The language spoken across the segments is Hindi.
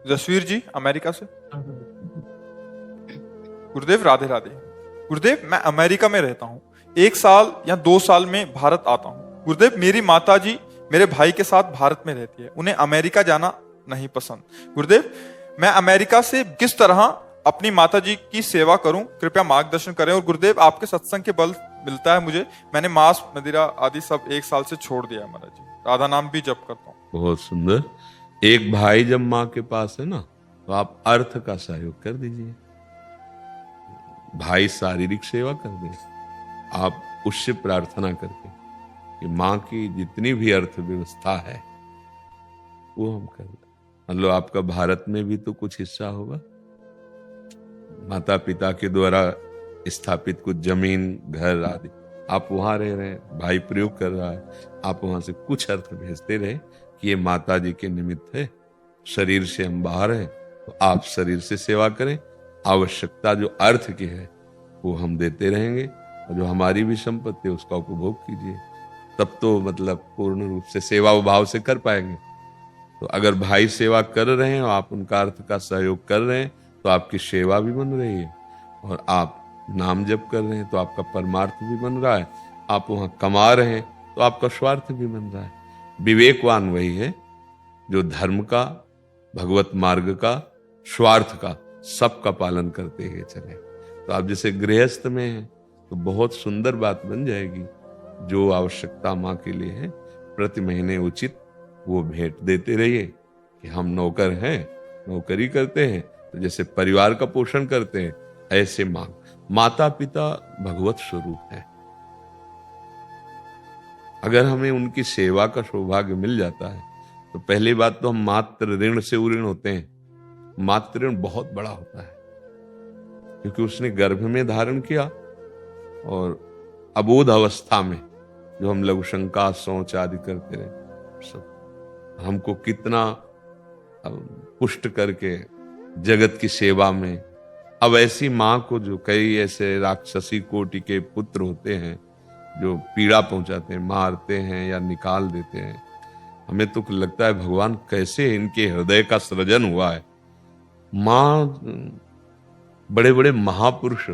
जसवीर जी अमेरिका से। गुरुदेव राधे राधे। गुरुदेव मैं अमेरिका में रहता हूँ, 1 साल या 2 साल में भारत आता हूँ। गुरुदेव मेरी माता जी मेरे भाई के साथ भारत में रहती है, उन्हें अमेरिका जाना नहीं पसंद। गुरुदेव मैं अमेरिका से किस तरह अपनी माता जी की सेवा करूं, कृपया मार्गदर्शन करें। और गुरुदेव आपके सत्संग के बल मिलता है मुझे, मैंने मांस मदिरा आदि सब 1 साल से छोड़ दिया है महाराज जी, राधा नाम भी जप करता हूँ। बहुत सुंदर। एक भाई जब माँ के पास है ना, तो आप अर्थ का सहयोग कर दीजिए। भाई शारीरिक सेवा कर दे, आप उससे प्रार्थना करके कि माँ की जितनी भी अर्थव्यवस्था है वो हम कर दें। मतलब आपका भारत में भी तो कुछ हिस्सा होगा, माता पिता के द्वारा स्थापित कुछ जमीन घर आदि, आप वहां रह रहे हैं, भाई प्रयोग कर रहा है, आप वहां से कुछ अर्थ भेजते रहे कि ये माता जी के निमित्त है। शरीर से हम बाहर हैं तो आप शरीर से सेवा करें, आवश्यकता जो अर्थ की है वो हम देते रहेंगे, और जो हमारी भी संपत्ति है उसका उपभोग कीजिए। तब तो मतलब पूर्ण रूप से सेवा भाव से कर पाएंगे। तो अगर भाई सेवा कर रहे हैं और आप उनका अर्थ का सहयोग कर रहे हैं तो आपकी सेवा भी बन रही है, और आप नाम जप कर रहे हैं तो आपका परमार्थ भी बन रहा है, आप वहां कमा रहे हैं तो आपका स्वार्थ भी बन रहा है। विवेकवान वही है जो धर्म का, भगवत मार्ग का, स्वार्थ का, सबका पालन करते हुए चले। तो आप जैसे गृहस्थ में हैं तो बहुत सुंदर बात बन जाएगी। जो आवश्यकता माँ के लिए है प्रति महीने उचित वो भेंट देते रहिए कि हम नौकर हैं, नौकरी करते हैं, तो जैसे परिवार का पोषण करते हैं ऐसे माता पिता भगवत स्वरूप है। अगर हमें उनकी सेवा का सौभाग्य मिल जाता है तो पहली बात तो हम मात्र ऋण से उऋण होते हैं। मात्र ऋण बहुत बड़ा होता है क्योंकि उसने गर्भ में धारण किया, और अबोध अवस्था में जो हम लघु शंका सोच आदि करते रहे, सब हमको कितना पुष्ट करके जगत की सेवा में। अब ऐसी माँ को जो कई ऐसे राक्षसी कोटि के पुत्र होते हैं जो पीड़ा पहुंचाते हैं, मारते हैं या निकाल देते हैं, हमें तो लगता है भगवान कैसे इनके हृदय का सृजन हुआ है। माँ बड़े बड़े महापुरुष,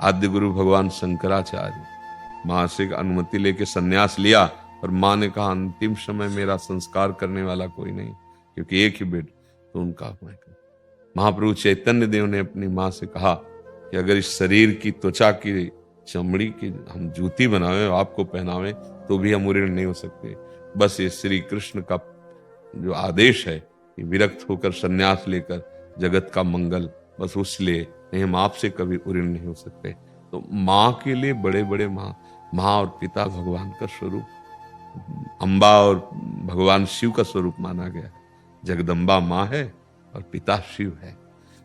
आद्य गुरु भगवान शंकराचार्य, माँ से अनुमति लेके सन्यास लिया, और माँ ने कहा अंतिम समय मेरा संस्कार करने वाला कोई नहीं क्योंकि एक ही बेटा, तो उनका महाप्रभु चैतन्य देव ने अपनी माँ से कहा कि अगर इस शरीर की त्वचा की चमड़ी की हम जूती बनावे और आपको पहनावे तो भी हम उऋण नहीं हो सकते। बस ये श्री कृष्ण का जो आदेश है कि विरक्त होकर सन्यास लेकर जगत का मंगल, बस उसलिए नहीं हम आपसे कभी उऋण नहीं हो सकते। तो माँ के लिए बड़े बड़े माँ और पिता भगवान का स्वरूप, अम्बा और भगवान शिव का स्वरूप माना गया। जगदम्बा माँ है और पिता शिव है।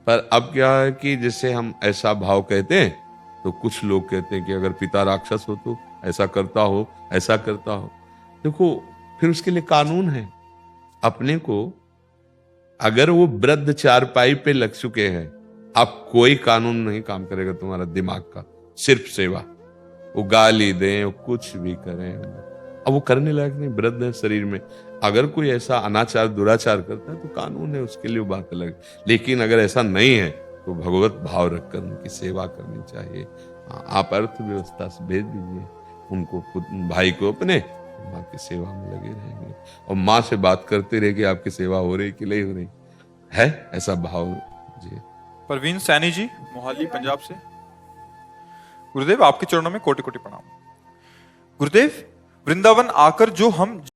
पर अब क्या है कि जैसे हम ऐसा भाव कहते हैं तो कुछ लोग कहते हैं कि अगर पिता राक्षस हो तो ऐसा करता हो, ऐसा करता हो। देखो फिर उसके लिए कानून है। अपने को अगर वो वृद्ध चारपाई पे लग चुके हैं, अब कोई कानून नहीं काम करेगा तुम्हारा दिमाग का, सिर्फ सेवा। वो गाली दें, वो कुछ भी करें, अब वो करने लायक नहीं, वृद्ध है शरीर में। अगर कोई ऐसा अनाचार दुराचार करता है तो कानून है, उसके लिए बात अलग। लेकिन अगर ऐसा नहीं है तो भगवत भाव रखकर उनकी सेवा करनी चाहिए। आप अर्थव्यवस्था से भेज दीजिए उनको, भाई को अपने, माँ की सेवा में लगे रहेंगे और माँ से बात करते रहे कि आपकी सेवा हो रही कि नहीं हो रही है, ऐसा भाव जी। परवीन सैनी जी मोहाली पंजाब से। गुरुदेव आपके चरणों में कोटि कोटि प्रणाम। गुरुदेव वृंदावन आकर जो हम